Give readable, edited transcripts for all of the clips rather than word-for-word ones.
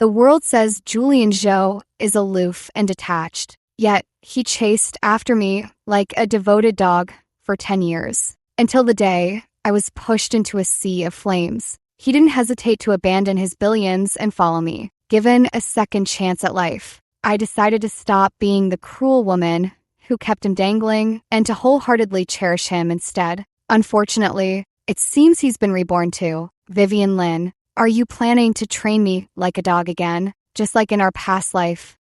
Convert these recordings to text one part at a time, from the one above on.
The world says Julian Zhou is aloof and detached, yet he chased after me like a devoted dog for 10 years. Until the day I was pushed into a sea of flames. He didn't hesitate to abandon his billions and follow me. Given a second chance at life, I decided to stop being the cruel woman who kept him dangling and to wholeheartedly cherish him instead. Unfortunately, it seems he's been reborn too. Vivian Lin, are you planning to train me like a dog again, just like in our past life?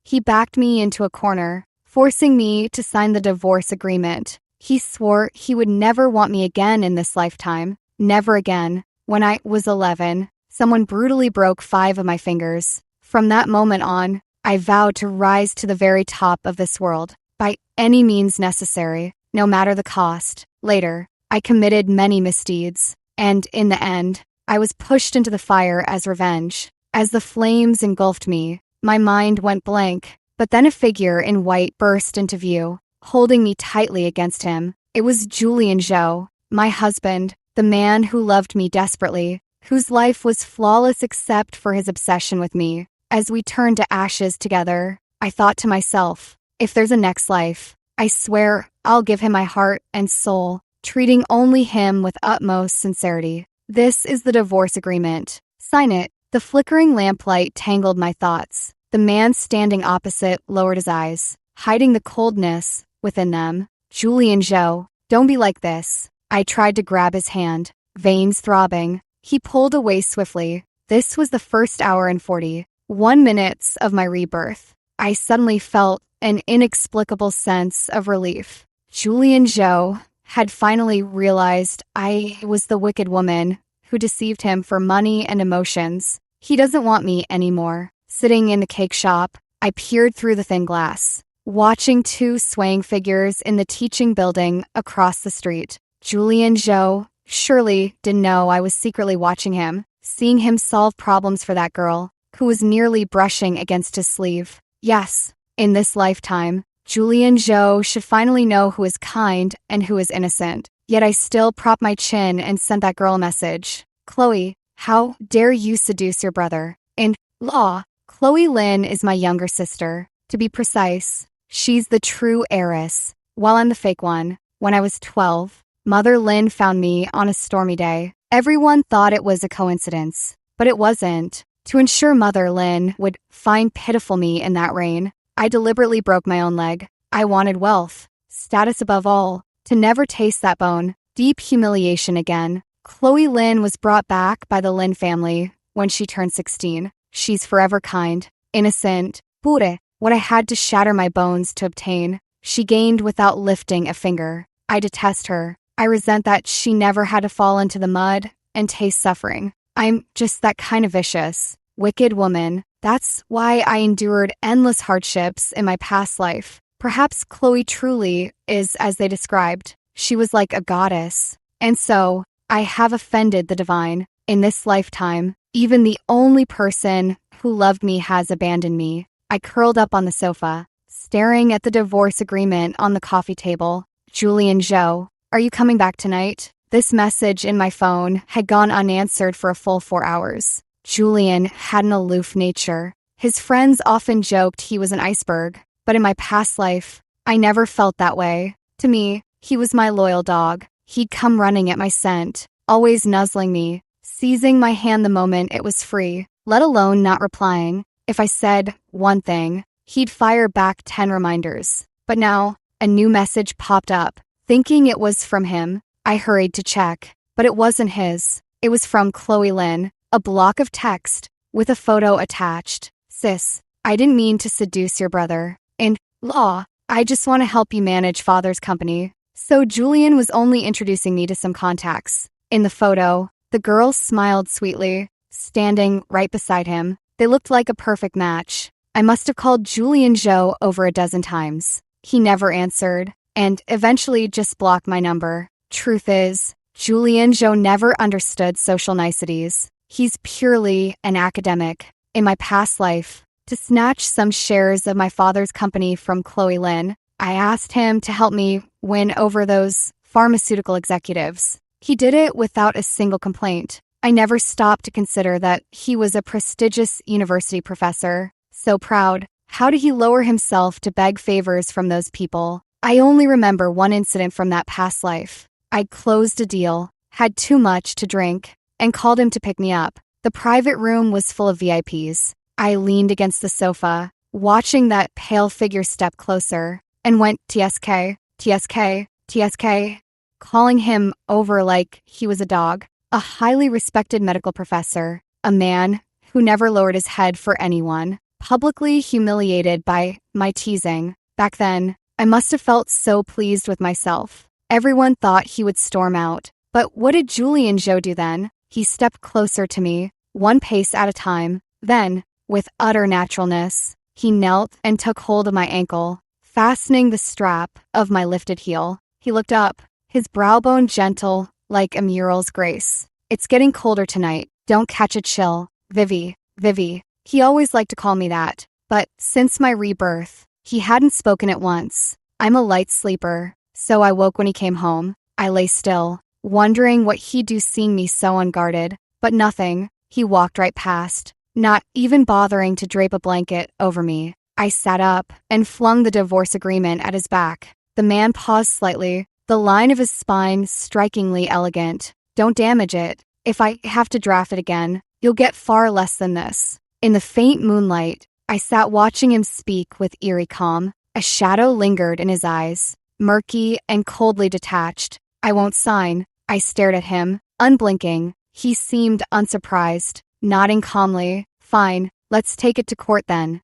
He backed me into a corner, forcing me to sign the divorce agreement. He swore he would never want me again in this lifetime. Never again. When I was 11, someone brutally broke 5 of my fingers. From that moment on, I vowed to rise to the very top of this world, by any means necessary, no matter the cost. Later, I committed many misdeeds, and in the end, I was pushed into the fire as revenge. As the flames engulfed me, my mind went blank, but then a figure in white burst into view, holding me tightly against him. It was Julian Zhou, my husband, the man who loved me desperately, whose life was flawless except for his obsession with me. As we turned to ashes together, I thought to myself, if there's a next life, I swear I'll give him my heart and soul, treating only him with utmost sincerity. This is the divorce agreement. Sign it. The flickering lamplight tangled my thoughts. The man standing opposite lowered his eyes, hiding the coldness within them. Julian Zhou, don't be like this. I tried to grab his hand, veins throbbing. He pulled away swiftly. This was the first hour and 41 minutes of my rebirth. I suddenly felt an inexplicable sense of relief. Julian Zhou had finally realized I was the wicked woman who deceived him for money and emotions. He doesn't want me anymore. Sitting in the cake shop, I peered through the thin glass, watching 2 swaying figures in the teaching building across the street. Julian Zhou surely didn't know I was secretly watching him, seeing him solve problems for that girl who was nearly brushing against his sleeve. Yes, in this lifetime, Julian Zhou should finally know who is kind and who is innocent. Yet I still propped my chin and sent that girl a message. Chloe, how dare you seduce your brother-in-law? Chloe Lin is my younger sister. To be precise, she's the true heiress, while I'm the fake one. When I was 12, Mother Lin found me on a stormy day. Everyone thought it was a coincidence, but it wasn't. To ensure Mother Lin would find pitiful me in that rain, I deliberately broke my own leg. I wanted wealth, status above all, to never taste that bone. Deep humiliation again. Chloe Lin was brought back by the Lin family when she turned 16. She's forever kind, innocent, pure, what I had to shatter my bones to obtain. She gained without lifting a finger. I detest her. I resent that she never had to fall into the mud and taste suffering. I'm just that kind of vicious, wicked woman. That's why I endured endless hardships in my past life. Perhaps Chloe truly is as they described. She was like a goddess. And so, I have offended the divine. In this lifetime, even the only person who loved me has abandoned me. I curled up on the sofa, staring at the divorce agreement on the coffee table. Julian Zhou, are you coming back tonight? This message in my phone had gone unanswered for a full 4 hours. Julian had an aloof nature. His friends often joked he was an iceberg, but in my past life, I never felt that way. To me, he was my loyal dog. He'd come running at my scent, always nuzzling me, seizing my hand the moment it was free, let alone not replying. If I said one thing, he'd fire back 10 reminders. But now, a new message popped up. Thinking it was from him, I hurried to check, but it wasn't his. It was from Chloe Lin, a block of text with a photo attached. Sis, I didn't mean to seduce your brother-in-law. I just want to help you manage father's company. So Julian was only introducing me to some contacts. In the photo, the girl smiled sweetly, standing right beside him. They looked like a perfect match. I must have called Julian Zhou over a dozen times. He never answered, and eventually just blocked my number. Truth is, Julian Zhou never understood social niceties. He's purely an academic. In my past life, to snatch some shares of my father's company from Chloe Lin, I asked him to help me win over those pharmaceutical executives. He did it without a single complaint. I never stopped to consider that he was a prestigious university professor. So proud. How did he lower himself to beg favors from those people? I only remember one incident from that past life. I closed a deal, had too much to drink, and called him to pick me up. The private room was full of VIPs. I leaned against the sofa, watching that pale figure step closer, and went TSK, TSK, TSK, calling him over like he was a dog. A highly respected medical professor, a man who never lowered his head for anyone, publicly humiliated by my teasing. Back then, I must have felt so pleased with myself. Everyone thought he would storm out. But what did Julian Joe do then? He stepped closer to me, one pace at a time. Then, with utter naturalness, he knelt and took hold of my ankle, fastening the strap of my lifted heel. He looked up, his brow bone gentle like a mural's grace. It's getting colder tonight. Don't catch a chill. Vivi, Vivi. He always liked to call me that. But since my rebirth, he hadn't spoken it once. I'm a light sleeper, so I woke when he came home. I lay still, wondering what he'd do seeing me so unguarded. But nothing. He walked right past, not even bothering to drape a blanket over me. I sat up and flung the divorce agreement at his back. The man paused slightly, the line of his spine strikingly elegant. Don't damage it. If I have to draft it again, you'll get far less than this. In the faint moonlight, I sat watching him speak with eerie calm. A shadow lingered in his eyes, murky and coldly detached. I won't sign. I stared at him, unblinking. He seemed unsurprised, nodding calmly. Fine, let's take it to court then.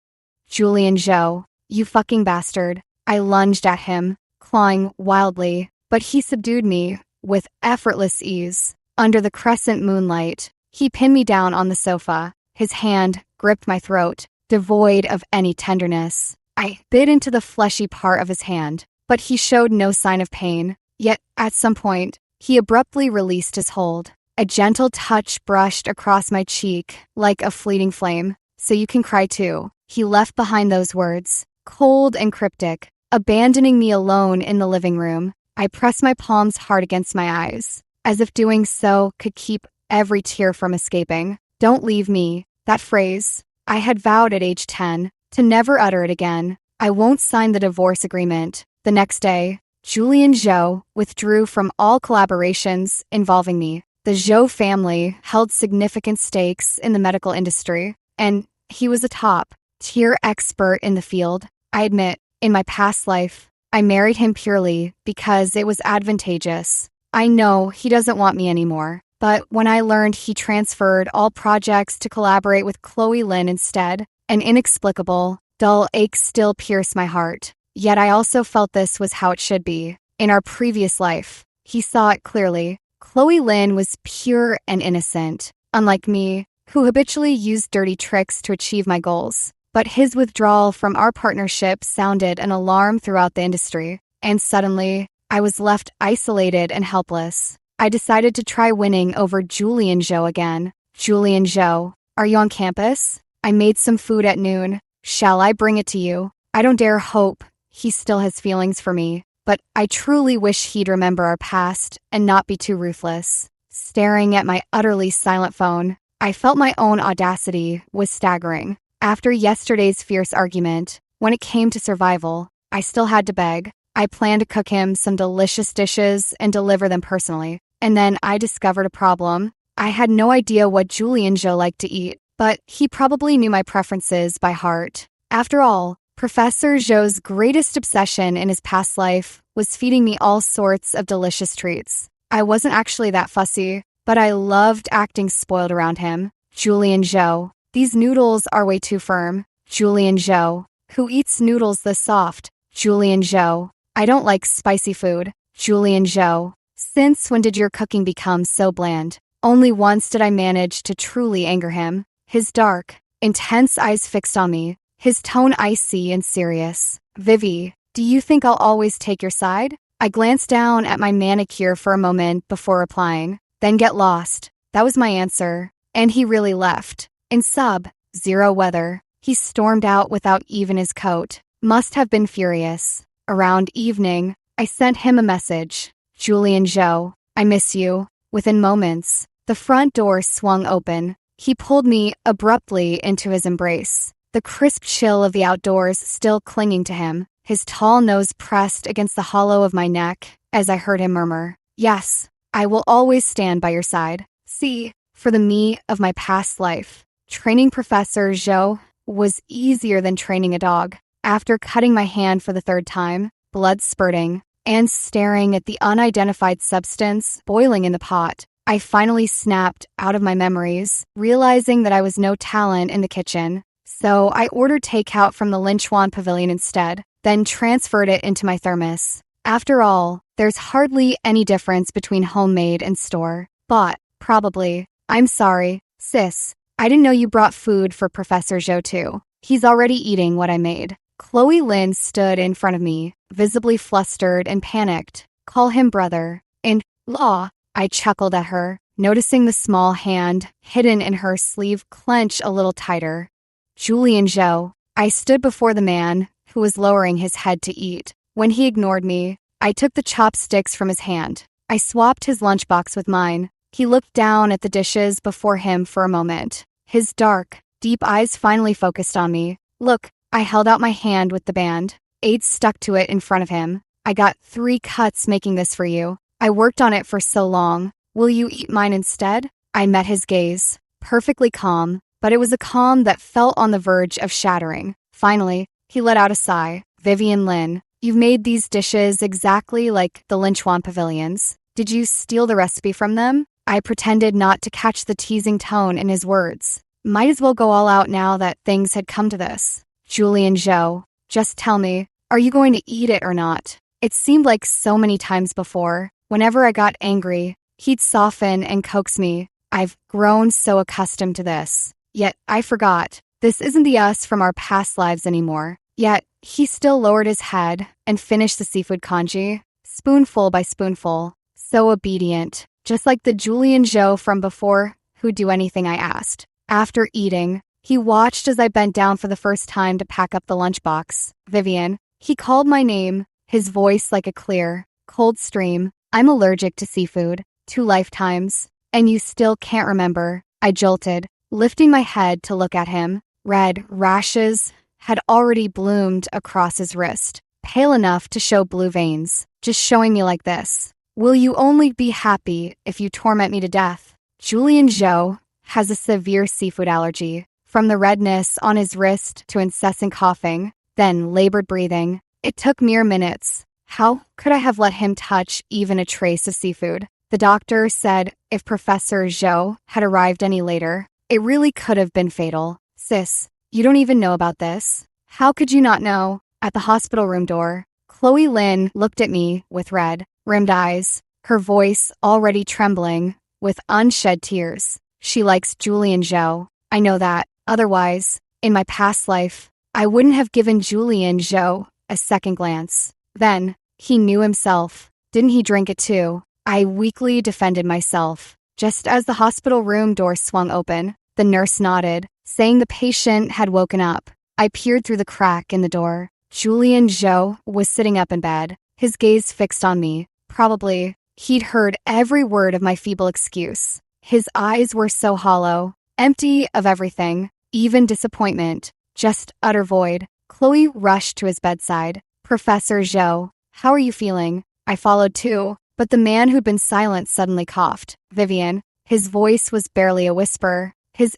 Julian Joe, you fucking bastard. I lunged at him, clawing wildly, but he subdued me with effortless ease. Under the crescent moonlight, he pinned me down on the sofa. His hand gripped my throat, devoid of any tenderness. I bit into the fleshy part of his hand, but he showed no sign of pain. Yet, at some point, he abruptly released his hold. A gentle touch brushed across my cheek like a fleeting flame. So you can cry too. He left behind those words, cold and cryptic, abandoning me alone in the living room. I pressed my palms hard against my eyes, as if doing so could keep every tear from escaping. Don't leave me. That phrase, I had vowed at age 10 to never utter it again. I won't sign the divorce agreement. The next day, Julian Joe withdrew from all collaborations involving me. The Joe family held significant stakes in the medical industry, and he was a top-tier expert in the field. I admit, in my past life, I married him purely because it was advantageous. I know he doesn't want me anymore, but when I learned he transferred all projects to collaborate with Chloe Lynn instead, an inexplicable, dull ache still pierced my heart. Yet I also felt this was how it should be. In our previous life, he saw it clearly. Chloe Lynn was pure and innocent, unlike me, who habitually used dirty tricks to achieve my goals. But his withdrawal from our partnership sounded an alarm throughout the industry, and suddenly, I was left isolated and helpless. I decided to try winning over Julian Joe again. Julian Joe, are you on campus? I made some food at noon. Shall I bring it to you? I don't dare hope he still has feelings for me, but I truly wish he'd remember our past and not be too ruthless. Staring at my utterly silent phone, I felt my own audacity was staggering. After yesterday's fierce argument, when it came to survival, I still had to beg. I planned to cook him some delicious dishes and deliver them personally. And then I discovered a problem. I had no idea what Julian Joe liked to eat, but he probably knew my preferences by heart. After all, Professor Joe's greatest obsession in his past life was feeding me all sorts of delicious treats. I wasn't actually that fussy, but I loved acting spoiled around him. Julian Joe, these noodles are way too firm. Julian Joe, who eats noodles this soft? Julian Joe, I don't like spicy food. Julian Joe, since when did your cooking become so bland? Only once did I manage to truly anger him. His dark, intense eyes fixed on me, his tone icy and serious. Vivi, do you think I'll always take your side? I glanced down at my manicure for a moment before replying. Then get lost. That was my answer. And he really left. In sub-zero weather, he stormed out without even his coat. Must have been furious. Around evening, I sent him a message. Julian Joe, I miss you. Within moments, The front door swung open. He pulled me abruptly into his embrace, the crisp chill of the outdoors still clinging to him, his tall nose pressed against the hollow of my neck as I heard him murmur, "Yes, I will always stand by your side." See, for the me of my past life, training Professor Zhou was easier than training a dog. After cutting my hand for the third time, blood spurting, and staring at the unidentified substance boiling in the pot, I finally snapped out of my memories, realizing that I was no talent in the kitchen. So I ordered takeout from the Linchuan Pavilion instead, then transferred it into my thermos. After all, there's hardly any difference between homemade and store. But, probably. I'm sorry, sis. I didn't know you brought food for Professor Zhou too. He's already eating what I made. Chloe Lynn stood in front of me, visibly flustered and panicked. Call him brother. And, law, I chuckled at her, noticing the small hand hidden in her sleeve clench a little tighter. Julian Zhou. I stood before the man, who was lowering his head to eat. When he ignored me, I took the chopsticks from his hand. I swapped his lunchbox with mine. He looked down at the dishes before him for a moment. His dark, deep eyes finally focused on me. Look, I held out my hand with the band. Aid stuck to it in front of him. I got 3 cuts making this for you. I worked on it for so long. Will you eat mine instead? I met his gaze, perfectly calm, but it was a calm that felt on the verge of shattering. Finally, he let out a sigh. Vivian Lin, you've made these dishes exactly like the Linchuan Pavilions. Did you steal the recipe from them? I pretended not to catch the teasing tone in his words. Might as well go all out now that things had come to this. Julian Zhou, just tell me, are you going to eat it or not? It seemed like so many times before, whenever I got angry, he'd soften and coax me. I've grown so accustomed to this. Yet, I forgot, this isn't the us from our past lives anymore. Yet, he still lowered his head and finished the seafood congee, spoonful by spoonful, so obedient, just like the Julian Zhou from before who'd do anything I asked. After eating, he watched as I bent down for the first time to pack up the lunchbox. Vivian, he called my name, his voice like a clear, cold stream. I'm allergic to seafood, 2 lifetimes, and you still can't remember. I jolted, lifting my head to look at him. Red rashes had already bloomed across his wrist, pale enough to show blue veins, just showing me like this. Will you only be happy if you torment me to death? Julian Zhou has a severe seafood allergy, from the redness on his wrist to incessant coughing, then labored breathing. It took mere minutes. How could I have let him touch even a trace of seafood? The doctor said if Professor Zhou had arrived any later, it really could have been fatal. Sis, you don't even know about this. How could you not know? At the hospital room door, Chloe Lynn looked at me with red-rimmed eyes, her voice already trembling with unshed tears. She likes Julian Zhou. I know that. Otherwise, in my past life, I wouldn't have given Julian Zhou a second glance. Then, he knew himself. Didn't he drink it too? I weakly defended myself. Just as the hospital room door swung open, the nurse nodded, saying the patient had woken up. I peered through the crack in the door. Julian Zhou was sitting up in bed, his gaze fixed on me. Probably, he'd heard every word of my feeble excuse. His eyes were so hollow, empty of everything, even disappointment, just utter void. Chloe rushed to his bedside. Professor Zhou, how are you feeling? I followed too, but the man who'd been silent suddenly coughed. Vivian, his voice was barely a whisper. His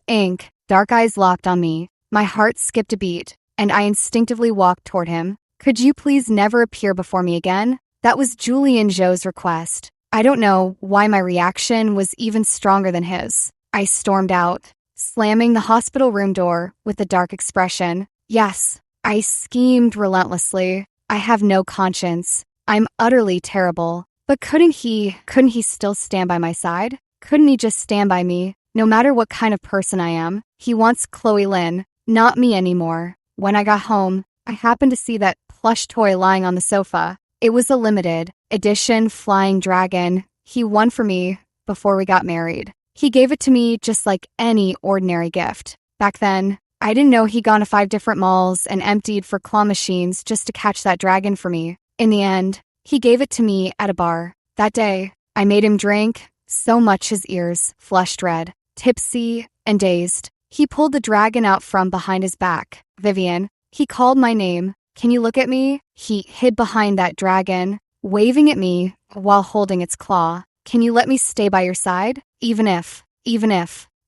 dark eyes locked on me. My heart skipped a beat, and I instinctively walked toward him. Could you please never appear before me again? That was Julian Zhou's request. I don't know why my reaction was even stronger than his. I stormed out, slamming the hospital room door with a dark expression. Yes, I schemed relentlessly. I have no conscience. I'm utterly terrible. But couldn't he still stand by my side? Couldn't he just stand by me, no matter what kind of person I am? He wants Chloe Lynn, not me anymore. When I got home, I happened to see that plush toy lying on the sofa. It was a limited edition flying dragon he won for me before we got married. He gave it to me just like any ordinary gift. Back then, I didn't know he'd gone to 5 different malls and emptied for claw machines just to catch that dragon for me. In the end, he gave it to me at a bar. That day, I made him drink so much his ears flushed red. Tipsy and dazed, he pulled the dragon out from behind his back. Vivian, he called my name. Can you look at me? He hid behind that dragon, waving at me while holding its claw. Can you let me stay by your side? Even if.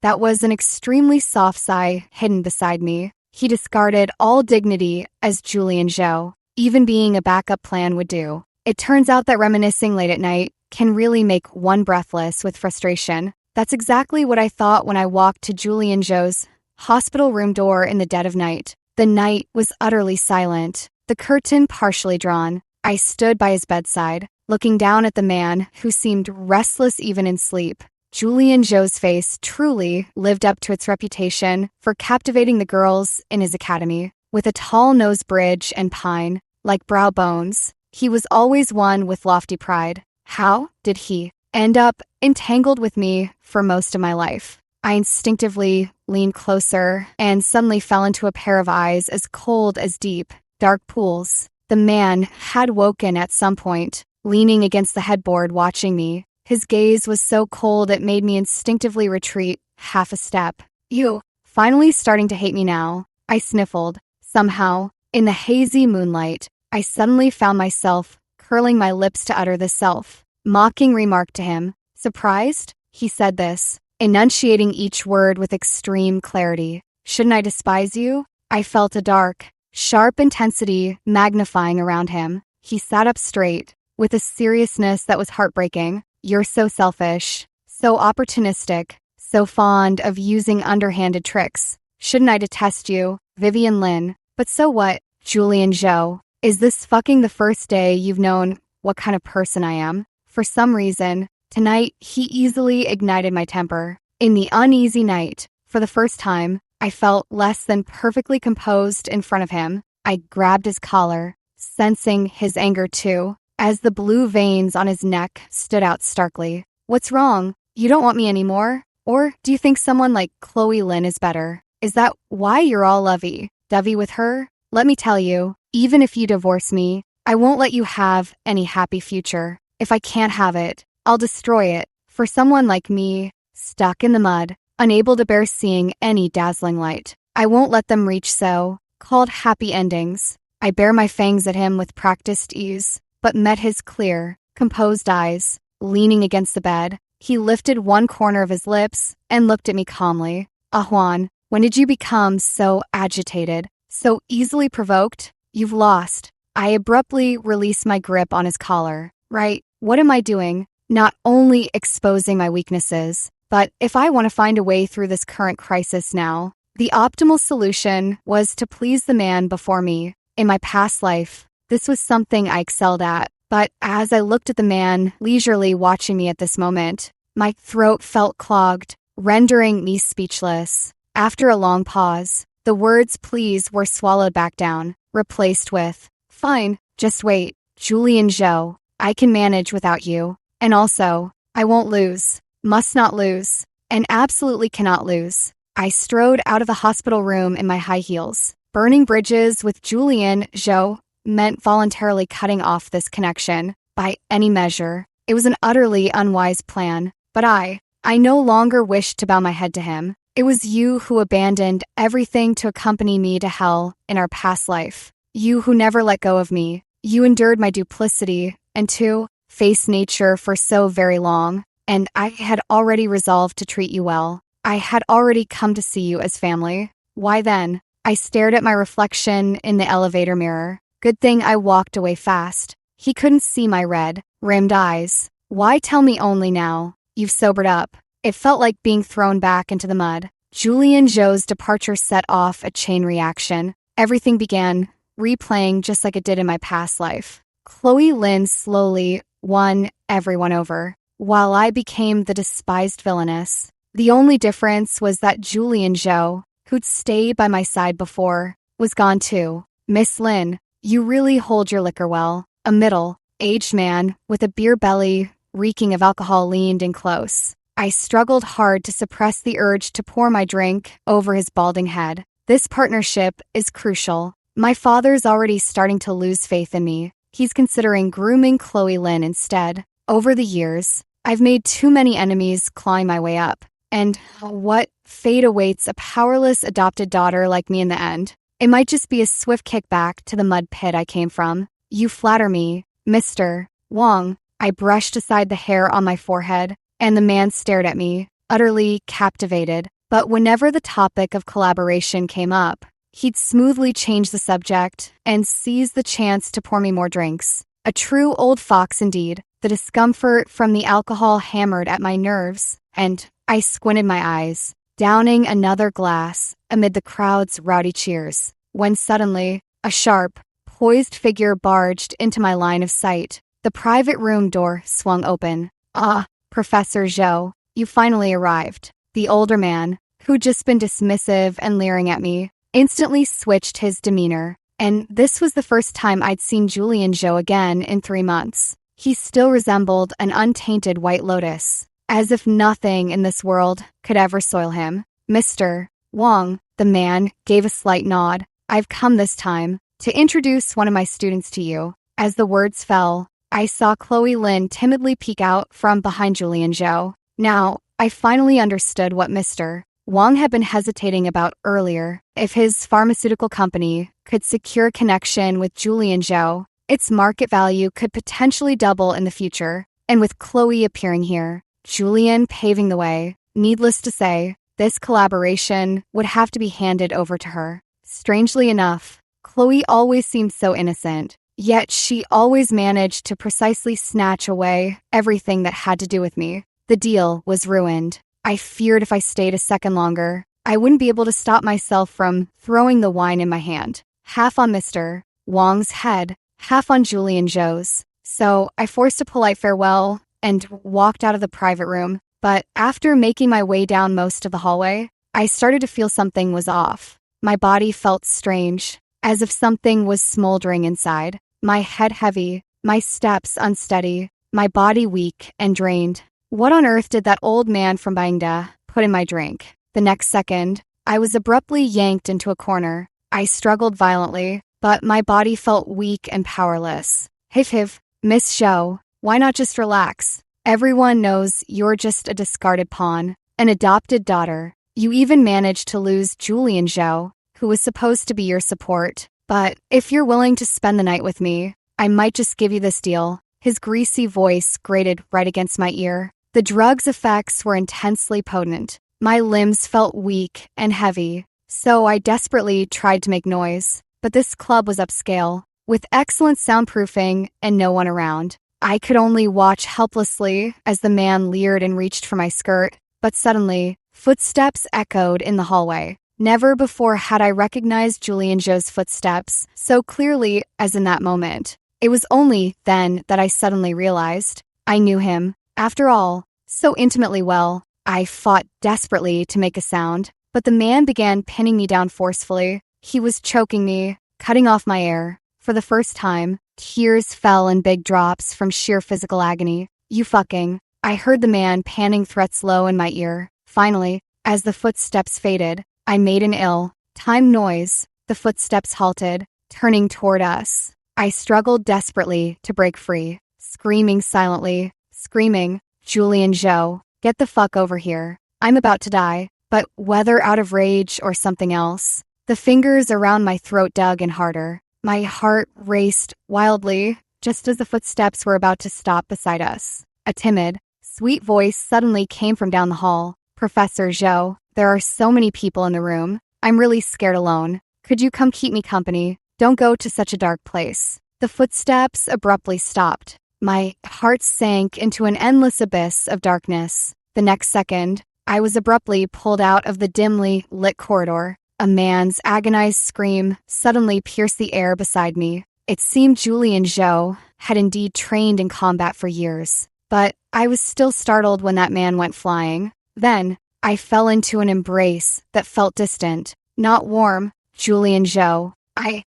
That was an extremely soft sigh hidden beside me. He discarded all dignity as Julian Zhou. Even being a backup plan would do. It turns out that reminiscing late at night can really make one breathless with frustration. That's exactly what I thought when I walked to Julian Zhou's hospital room door in the dead of night. The night was utterly silent, the curtain partially drawn. I stood by his bedside, looking down at the man who seemed restless even in sleep. Julian Zhou's face truly lived up to its reputation for captivating the girls in his academy. With a tall nose bridge and pine, like brow bones, he was always one with lofty pride. How did he end up entangled with me for most of my life? I instinctively leaned closer and suddenly fell into a pair of eyes as cold as deep, dark pools. The man had woken at some point, leaning against the headboard watching me. His gaze was so cold it made me instinctively retreat half a step. You, finally starting to hate me now, I sniffled. Somehow, in the hazy moonlight, I suddenly found myself curling my lips to utter the self-mocking remark to him. Surprised? He said this, enunciating each word with extreme clarity. Shouldn't I despise you? I felt a dark, sharp intensity magnifying around him. He sat up straight, with a seriousness that was heartbreaking. You're so selfish, so opportunistic, so fond of using underhanded tricks. Shouldn't I detest you, Vivian Lin? But so what, Julian Zhou? Is this fucking the first day you've known what kind of person I am? For some reason, tonight he easily ignited my temper. In the uneasy night, for the first time, I felt less than perfectly composed in front of him. I grabbed his collar, sensing his anger too, as the blue veins on his neck stood out starkly. What's wrong? You don't want me anymore? Or do you think someone like Chloe Lin is better? Is that why you're all lovey-dovey with her? Let me tell you, even if you divorce me, I won't let you have any happy future. If I can't have it, I'll destroy it. For someone like me, stuck in the mud, unable to bear seeing any dazzling light, I won't let them reach so-called happy endings. I bare my fangs at him with practiced ease, but met his clear, composed eyes. Leaning against the bed, he lifted one corner of his lips and looked at me calmly. Juan, when did you become so agitated, so easily provoked? You've lost. I abruptly released my grip on his collar. Right, what am I doing? Not only exposing my weaknesses, but if I want to find a way through this current crisis now, the optimal solution was to please the man before me. In my past life, this was something I excelled at, but as I looked at the man leisurely watching me at this moment, my throat felt clogged, rendering me speechless. After a long pause, the words please were swallowed back down, replaced with, fine, just wait, Julian Zhou, I can manage without you. And also, I won't lose, must not lose, and absolutely cannot lose. I strode out of the hospital room in my high heels. Burning bridges with Julian Zhou meant voluntarily cutting off this connection. By any measure, it was an utterly unwise plan, but I no longer wished to bow my head to him. It was you who abandoned everything to accompany me to hell in our past life. You who never let go of me. You endured my duplicity and to face nature for so very long, and I had already resolved to treat you well. I had already come to see you as family. Why then? I stared at my reflection in the elevator mirror. Good thing I walked away fast. He couldn't see my red-rimmed eyes. Why tell me only now? You've sobered up. It felt like being thrown back into the mud. Julian Zhou's departure set off a chain reaction. Everything began replaying just like it did in my past life. Chloe Lin slowly won everyone over, while I became the despised villainess. The only difference was that Julian Zhou, who'd stayed by my side before, was gone too. Miss Lin, you really hold your liquor well. A middle-aged man with a beer belly reeking of alcohol leaned in close. I struggled hard to suppress the urge to pour my drink over his balding head. This partnership is crucial. My father's already starting to lose faith in me. He's considering grooming Chloe Lin instead. Over the years, I've made too many enemies clawing my way up. And what fate awaits a powerless adopted daughter like me in the end? It might just be a swift kick back to the mud pit I came from. You flatter me, Mr. Wong. I brushed aside the hair on my forehead, and the man stared at me, utterly captivated. But whenever the topic of collaboration came up, he'd smoothly change the subject and seize the chance to pour me more drinks. A true old fox indeed. The discomfort from the alcohol hammered at my nerves, and I squinted my eyes, downing another glass amid the crowd's rowdy cheers, when suddenly a sharp, poised figure barged into my line of sight. The private room door swung open. Ah, Professor Zhou, you finally arrived. The older man, who'd just been dismissive and leering at me, instantly switched his demeanor, and this was the first time I'd seen Julian Zhou again in 3 months. He still resembled an untainted white lotus, as if nothing in this world could ever soil him. Mr. Wong, the man, gave a slight nod. I've come this time to introduce one of my students to you. As the words fell, I saw Chloe Lin timidly peek out from behind Julian Zhou. Now, I finally understood what Mr. Wong had been hesitating about earlier. If his pharmaceutical company could secure a connection with Julian Zhou, its market value could potentially double in the future. And with Chloe appearing here, Julian paving the way, needless to say, this collaboration would have to be handed over to her. Strangely enough, Chloe always seemed so innocent, yet she always managed to precisely snatch away everything that had to do with me. The deal was ruined. I feared if I stayed a second longer, I wouldn't be able to stop myself from throwing the wine in my hand, half on Mr. Wong's head, half on Julian Zhou's. So I forced a polite farewell and walked out of the private room. But after making my way down most of the hallway, I started to feel something was off. My body felt strange, as if something was smoldering inside. My head heavy, my steps unsteady, my body weak and drained. What on earth did that old man from Bangda put in my drink? The next second, I was abruptly yanked into a corner. I struggled violently, but my body felt weak and powerless. Hiv, Miss Zhou, why not just relax? Everyone knows you're just a discarded pawn, an adopted daughter. You even managed to lose Julian Zhou, who was supposed to be your support. But if you're willing to spend the night with me, I might just give you this deal. His greasy voice grated right against my ear. The drug's effects were intensely potent. My limbs felt weak and heavy, so I desperately tried to make noise. But this club was upscale, with excellent soundproofing and no one around. I could only watch helplessly as the man leered and reached for my skirt. But suddenly, footsteps echoed in the hallway. Never before had I recognized Julian Zhou's footsteps so clearly as in that moment. It was only then that I suddenly realized I knew him. After all, so intimately well. I fought desperately to make a sound, but the man began pinning me down forcefully. He was choking me, cutting off my air. For the first time, tears fell in big drops from sheer physical agony. You fucking. I heard the man panning threats low in my ear. Finally, as the footsteps faded, I made an ill-timed noise. The footsteps halted, turning toward us. I struggled desperately to break free, screaming silently, screaming, Julian Zhou, get the fuck over here. I'm about to die. But whether out of rage or something else, the fingers around my throat dug in harder. My heart raced wildly just as the footsteps were about to stop beside us. A timid, sweet voice suddenly came from down the hall. Professor Zhou, there are so many people in the room. I'm really scared alone. Could you come keep me company? Don't go to such a dark place. The footsteps abruptly stopped. My heart sank into an endless abyss of darkness. The next second, I was abruptly pulled out of the dimly lit corridor. A man's agonized scream suddenly pierced the air beside me. It seemed Julian Zhou had indeed trained in combat for years. But I was still startled when that man went flying. Then, I fell into an embrace that felt distant, not warm. Julian Zhou.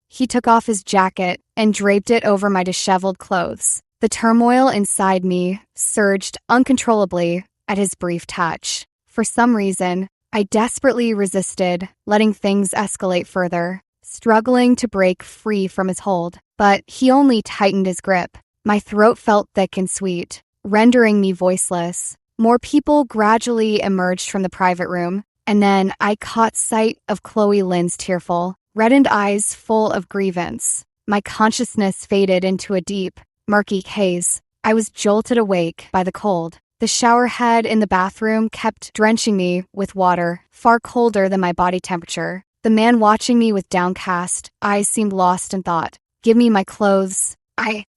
He took off his jacket and draped it over my disheveled clothes. The turmoil inside me surged uncontrollably at his brief touch. For some reason, I desperately resisted letting things escalate further, struggling to break free from his hold. But he only tightened his grip. My throat felt thick and sweet. rendering me voiceless. More people gradually emerged from the private room, and then I caught sight of Chloe Lynn's tearful, reddened eyes full of grievance. My consciousness faded into a deep, murky haze. I was jolted awake by the cold. The shower head in the bathroom kept drenching me with water, far colder than my body temperature. The man watching me with downcast eyes seemed lost in thought. Give me my clothes.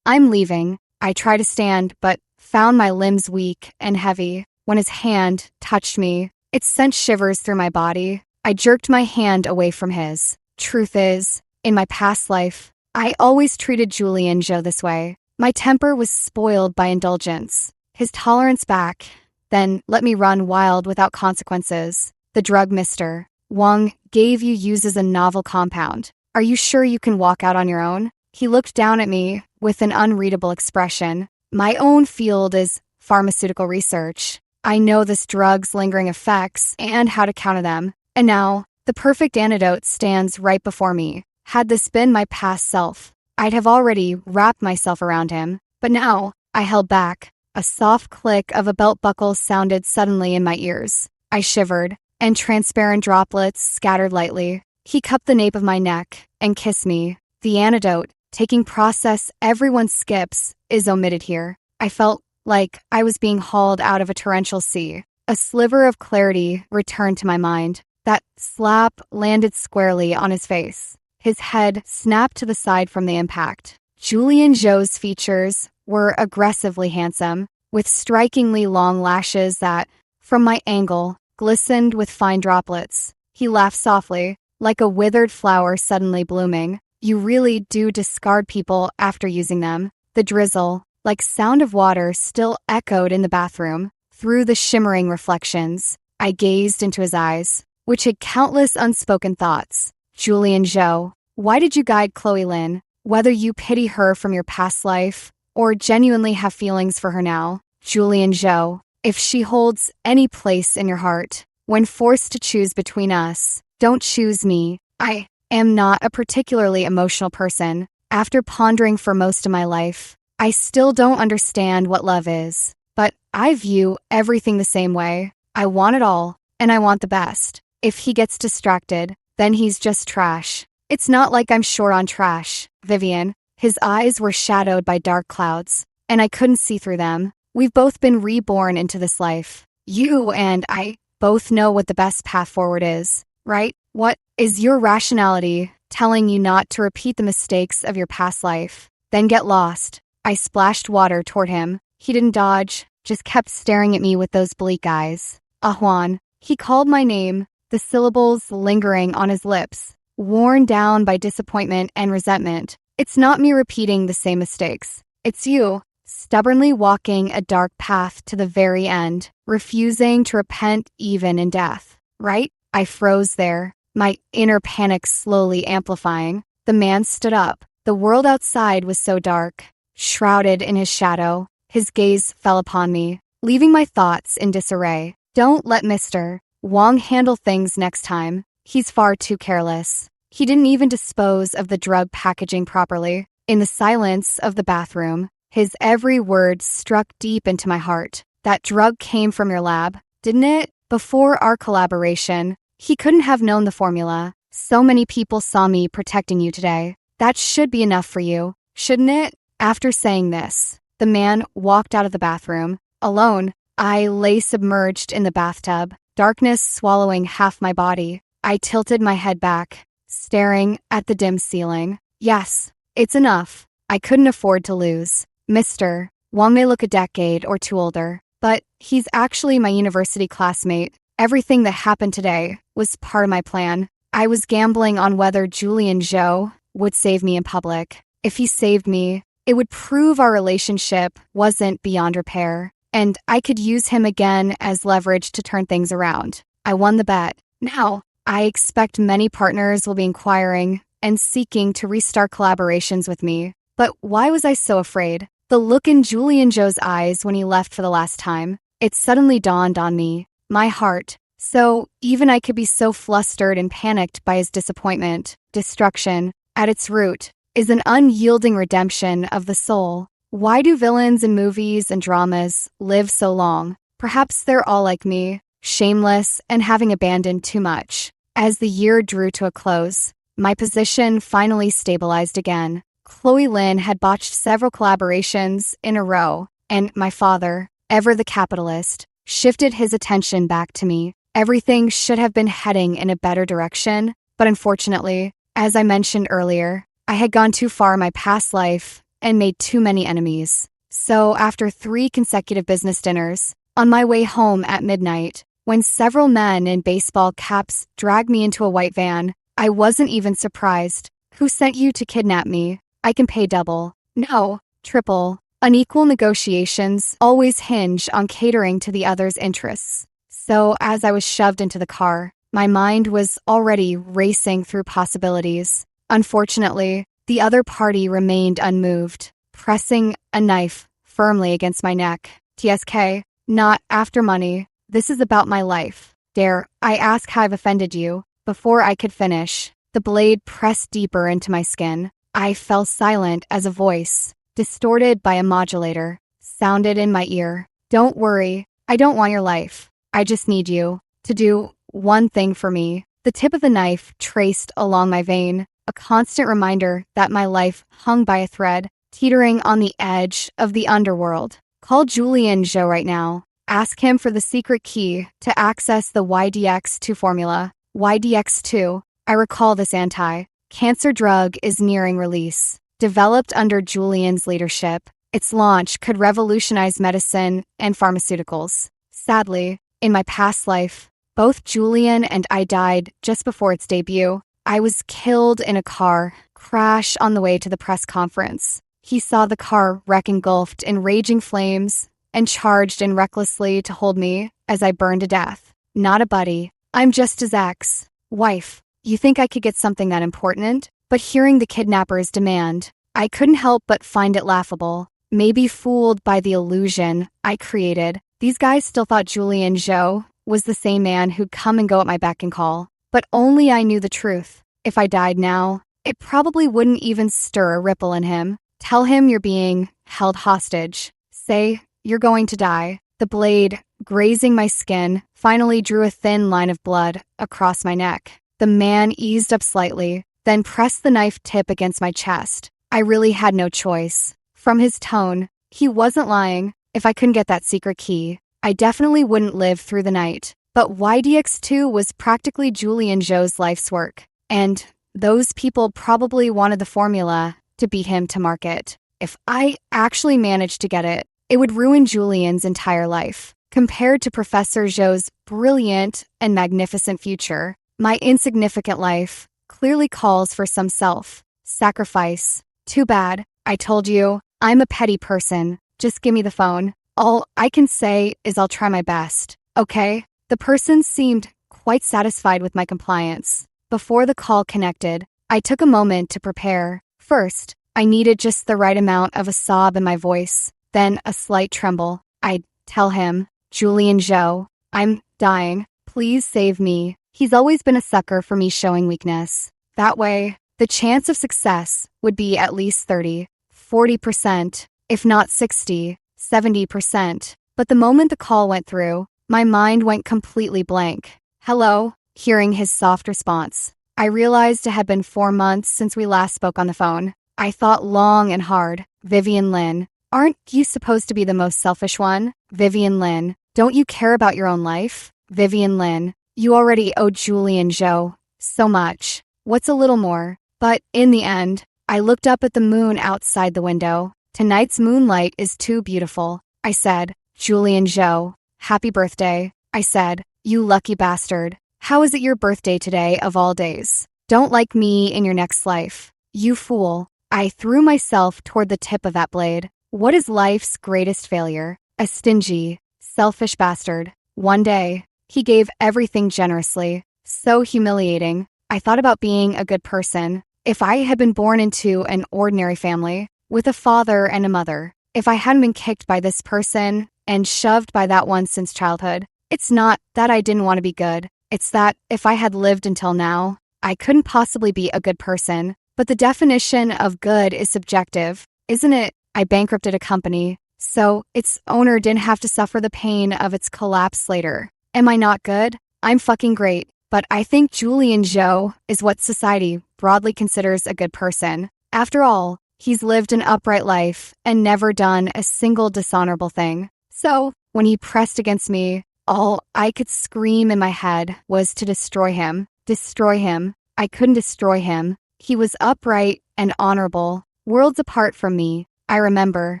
I'm leaving. I tried to stand, but found my limbs weak and heavy. When his hand touched me, it sent shivers through my body. I jerked my hand away from his. Truth is, in my past life, I always treated Julian Joe this way. My temper was spoiled by indulgence. His tolerance back, then let me run wild without consequences. The drug mister Wang gave you uses a novel compound. Are you sure you can walk out on your own? He looked down at me with an unreadable expression. My own field is pharmaceutical research. I know this drug's lingering effects and how to counter them. And now, the perfect antidote stands right before me. Had this been my past self, I'd have already wrapped myself around him. But now, I held back. A soft click of a belt buckle sounded suddenly in my ears. I shivered, and transparent droplets scattered lightly. He cupped the nape of my neck and kissed me. The antidote, taking process everyone skips, is omitted here. I felt like I was being hauled out of a torrential sea. A sliver of clarity returned to my mind. That slap landed squarely on his face. His head snapped to the side from the impact. Julian Joe's features were aggressively handsome, with strikingly long lashes that, from my angle, glistened with fine droplets. He laughed softly, like a withered flower suddenly blooming. You really do discard people after using them. The drizzle, like sound of water, still echoed in the bathroom. Through the shimmering reflections, I gazed into his eyes, which had countless unspoken thoughts. Julian Joe, why did you guide Chloe Lynn? Whether you pity her from your past life, or genuinely have feelings for her now, Julian Joe, if she holds any place in your heart, when forced to choose between us, don't choose me. I am not a particularly emotional person. After pondering for most of my life, I still don't understand what love is. But I view everything the same way. I want it all, and I want the best. If he gets distracted, then he's just trash. It's not like I'm short on trash, Vivian. His eyes were shadowed by dark clouds, and I couldn't see through them. We've both been reborn into this life. You and I both know what the best path forward is, right? What is your rationality telling you not to repeat the mistakes of your past life? Then get lost. I splashed water toward him. He didn't dodge, just kept staring at me with those bleak eyes. Ahwan. He called my name, the syllables lingering on his lips, worn down by disappointment and resentment. It's not me repeating the same mistakes. It's you, stubbornly walking a dark path to the very end, refusing to repent even in death. Right? I froze there, my inner panic slowly amplifying. The man stood up. The world outside was so dark. Shrouded in his shadow, his gaze fell upon me, leaving my thoughts in disarray. Don't let Mr. Wang handle things next time. He's far too careless. He didn't even dispose of the drug packaging properly. In the silence of the bathroom, his every word struck deep into my heart. That drug came from your lab, didn't it? Before our collaboration, he couldn't have known the formula. So many people saw me protecting you today. That should be enough for you, shouldn't it? After saying this, the man walked out of the bathroom. Alone, I lay submerged in the bathtub, darkness swallowing half my body. I tilted my head back, staring at the dim ceiling. Yes, it's enough. I couldn't afford to lose. Mr. Wang may look a decade or two older, but he's actually my university classmate. Everything that happened today was part of my plan. I was gambling on whether Julian Joe would save me in public. If he saved me, it would prove our relationship wasn't beyond repair, and I could use him again as leverage to turn things around. I won the bet. Now, I expect many partners will be inquiring and seeking to restart collaborations with me. But why was I so afraid? The look in Julian Joe's eyes when he left for the last time, it suddenly dawned on me. My heart. So even I could be so flustered and panicked by his disappointment, destruction, at its root, is an unyielding redemption of the soul. Why do villains in movies and dramas live so long? Perhaps they're all like me, shameless and having abandoned too much. As the year drew to a close, my position finally stabilized again. Chloe Lynn had botched several collaborations in a row, and my father, ever the capitalist, shifted his attention back to me. Everything should have been heading in a better direction, but unfortunately, as I mentioned earlier, I had gone too far in my past life and made too many enemies. So after 3 consecutive business dinners, on my way home at midnight, when several men in baseball caps dragged me into a white van, I wasn't even surprised. Who sent you to kidnap me? I can pay double. No, triple. Unequal negotiations always hinge on catering to the other's interests. So as I was shoved into the car, my mind was already racing through possibilities. Unfortunately, the other party remained unmoved, pressing a knife firmly against my neck. TSK, not after money. This is about my life. Dare I ask how I've offended you? Before I could finish, the blade pressed deeper into my skin. I fell silent as a voice, distorted by a modulator, sounded in my ear. Don't worry, I don't want your life. I just need you to do one thing for me. The tip of the knife traced along my vein, a constant reminder that my life hung by a thread, teetering on the edge of the underworld. Call Julian Zhou right now. Ask him for the secret key to access the YDX2 formula. YDX2, I recall this anti-cancer drug is nearing release. Developed under Julian's leadership, its launch could revolutionize medicine and pharmaceuticals. Sadly, in my past life, both Julian and I died just before its debut. I was killed in a car crash on the way to the press conference. He saw the car wreck engulfed in raging flames and charged in recklessly to hold me as I burned to death. Not a buddy. I'm just his ex. Wife. You think I could get something that important? But hearing the kidnapper's demand, I couldn't help but find it laughable. Maybe fooled by the illusion I created, these guys still thought Julian Zhou was the same man who'd come and go at my beck and call. But only I knew the truth. If I died now, it probably wouldn't even stir a ripple in him. Tell him you're being held hostage. Say you're going to die. The blade, grazing my skin, finally drew a thin line of blood across my neck. The man eased up slightly, then pressed the knife tip against my chest. I really had no choice. From his tone, he wasn't lying. If I couldn't get that secret key, I definitely wouldn't live through the night. But YDX2 was practically Julian Zhou's life's work, and those people probably wanted the formula to beat him to market. If I actually managed to get it, it would ruin Julian's entire life. Compared to Professor Zhou's brilliant and magnificent future, my insignificant life clearly calls for some self-sacrifice. Too bad. I told you, I'm a petty person. Just give me the phone. All I can say is I'll try my best. Okay? The person seemed quite satisfied with my compliance. Before the call connected, I took a moment to prepare. First, I needed just the right amount of a sob in my voice, then a slight tremble. I'd tell him, Julian Zhou, I'm dying. Please save me. He's always been a sucker for me showing weakness. That way, the chance of success would be at least 30, 40%, if not 60, 70%. But the moment the call went through, my mind went completely blank. Hello? Hearing his soft response, I realized it had been 4 months since we last spoke on the phone. I thought long and hard. Vivian Lin, aren't you supposed to be the most selfish one? Vivian Lin, don't you care about your own life? Vivian Lin, you already owe Julian Zhou so much. What's a little more? But in the end, I looked up at the moon outside the window. Tonight's moonlight is too beautiful. I said, Julian Zhou, happy birthday. I said, you lucky bastard. How is it your birthday today of all days? Don't like me in your next life. You fool. I threw myself toward the tip of that blade. What is life's greatest failure? A stingy, selfish bastard. One day, he gave everything generously. So humiliating. I thought about being a good person. If I had been born into an ordinary family, with a father and a mother, if I hadn't been kicked by this person and shoved by that one since childhood, it's not that I didn't want to be good. It's that if I had lived until now, I couldn't possibly be a good person. But the definition of good is subjective, isn't it? I bankrupted a company, so its owner didn't have to suffer the pain of its collapse later. Am I not good? I'm fucking great, but I think Julian Joe is what society broadly considers a good person. After all, he's lived an upright life and never done a single dishonorable thing. So, when he pressed against me, all I could scream in my head was to destroy him. Destroy him. I couldn't destroy him. He was upright and honorable, worlds apart from me. I remember,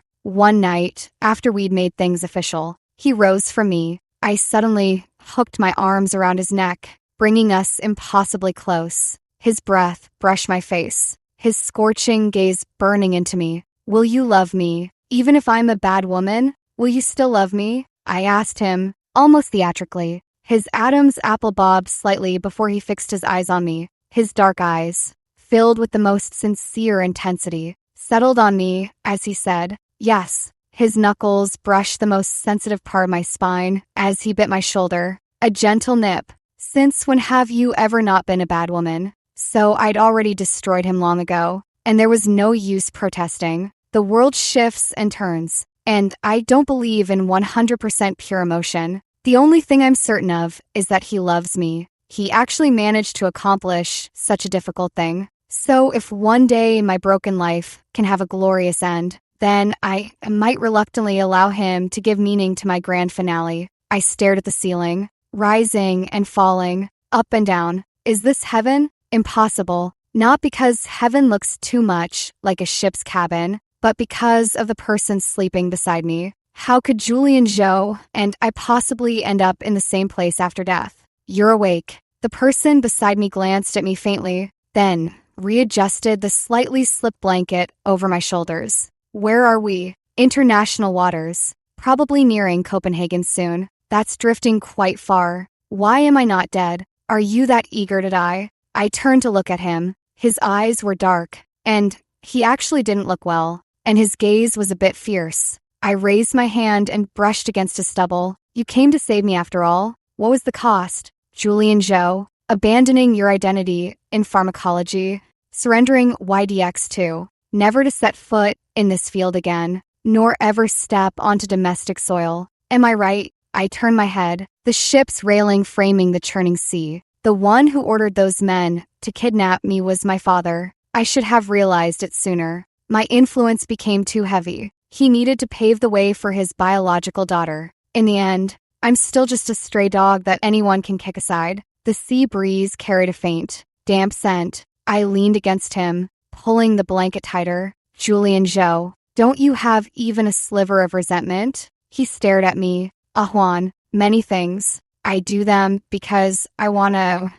one night, after we'd made things official, he rose from me. I suddenly hooked my arms around his neck, bringing us impossibly close. His breath brushed my face, his scorching gaze burning into me. Will you love me? Even if I'm a bad woman, will you still love me? I asked him, almost theatrically. His Adam's apple bobbed slightly before he fixed his eyes on me. His dark eyes, filled with the most sincere intensity, settled on me as he said, yes. His knuckles brushed the most sensitive part of my spine as he bit my shoulder. A gentle nip. Since when have you ever not been a bad woman? So I'd already destroyed him long ago, and there was no use protesting. The world shifts and turns, and I don't believe in 100% pure emotion. The only thing I'm certain of is that he loves me. He actually managed to accomplish such a difficult thing. So if one day my broken life can have a glorious end, then I might reluctantly allow him to give meaning to my grand finale. I stared at the ceiling, rising and falling, up and down. Is this heaven? Impossible. Not because heaven looks too much like a ship's cabin, but because of the person sleeping beside me. How could Julian Joe and I possibly end up in the same place after death? You're awake. The person beside me glanced at me faintly, then readjusted the slightly slipped blanket over my shoulders. Where are we? International waters. Probably nearing Copenhagen soon. That's drifting quite far. Why am I not dead? Are you that eager to die? I turned to look at him. His eyes were dark, and he actually didn't look well, and his gaze was a bit fierce. I raised my hand and brushed against his stubble. You came to save me after all. What was the cost? Julian Joe, abandoning your identity in pharmacology, surrendering YDX2, never to set foot in this field again, nor ever step onto domestic soil. Am I right? I turned my head, the ship's railing framing the churning sea. The one who ordered those men to kidnap me was my father. I should have realized it sooner. My influence became too heavy. He needed to pave the way for his biological daughter. In the end, I'm still just a stray dog that anyone can kick aside. The sea breeze carried a faint, damp scent. I leaned against him, pulling the blanket tighter. Julian Joe, don't you have even a sliver of resentment? He stared at me. Juan, many things. I do them because I want to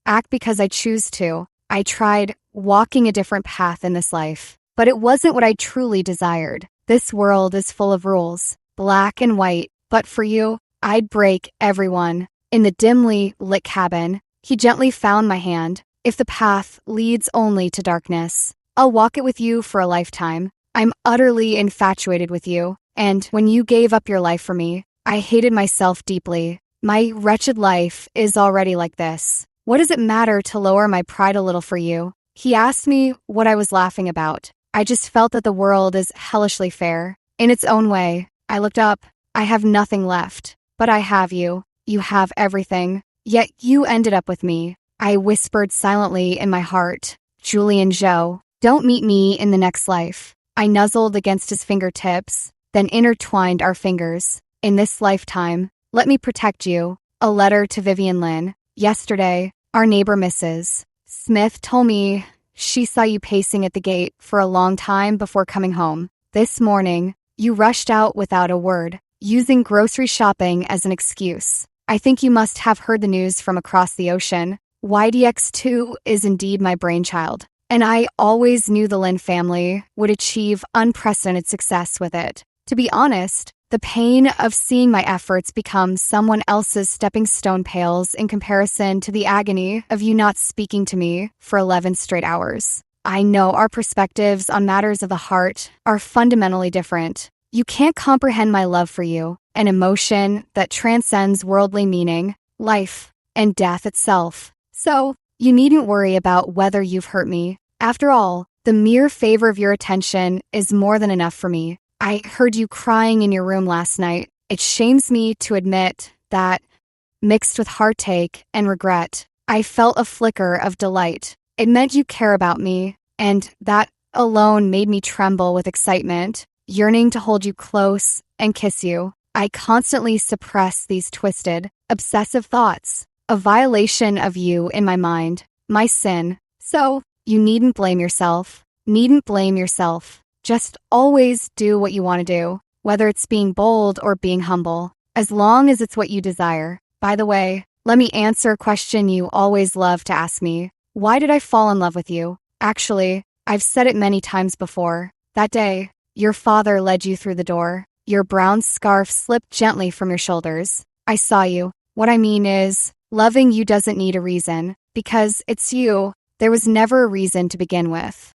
act because I choose to. I tried walking a different path in this life, but it wasn't what I truly desired. This world is full of rules, black and white, but for you, I'd break everyone. In the dimly lit cabin, he gently found my hand. If the path leads only to darkness, I'll walk it with you for a lifetime. I'm utterly infatuated with you, and when you gave up your life for me, I hated myself deeply. My wretched life is already like this. What does it matter to lower my pride a little for you? He asked me what I was laughing about. I just felt that the world is hellishly fair. In its own way, I looked up. I have nothing left, but I have you. You have everything. Yet you ended up with me. I whispered silently in my heart, Julian Joe, don't meet me in the next life. I nuzzled against his fingertips, then intertwined our fingers. In this lifetime, let me protect you. A letter to Vivian Lynn. Yesterday, our neighbor Mrs. Smith told me she saw you pacing at the gate for a long time before coming home. This morning, you rushed out without a word, using grocery shopping as an excuse. I think you must have heard the news from across the ocean. YDX2 is indeed my brainchild, and I always knew the Lynn family would achieve unprecedented success with it. To be honest, the pain of seeing my efforts become someone else's stepping stone pales in comparison to the agony of you not speaking to me for 11 straight hours. I know our perspectives on matters of the heart are fundamentally different. You can't comprehend my love for you, an emotion that transcends worldly meaning, life, and death itself. So, you needn't worry about whether you've hurt me. After all, The mere favor of your attention is more than enough for me. I heard you crying in your room last night. It shames me to admit that, mixed with heartache and regret, I felt a flicker of delight. It meant you care about me, and that alone made me tremble with excitement, yearning to hold you close and kiss you. I constantly suppress these twisted, obsessive thoughts, a violation of you in my mind, my sin. So, you needn't blame yourself. Needn't blame yourself. Just always do what you want to do, whether it's being bold or being humble, as long as it's what you desire. By the way, let me answer a question you always love to ask me. Why did I fall in love with you? Actually, I've said it many times before. That day, your father led you through the door. Your brown scarf slipped gently from your shoulders. I saw you. What I mean is, loving you doesn't need a reason, because it's you. There was never a reason to begin with.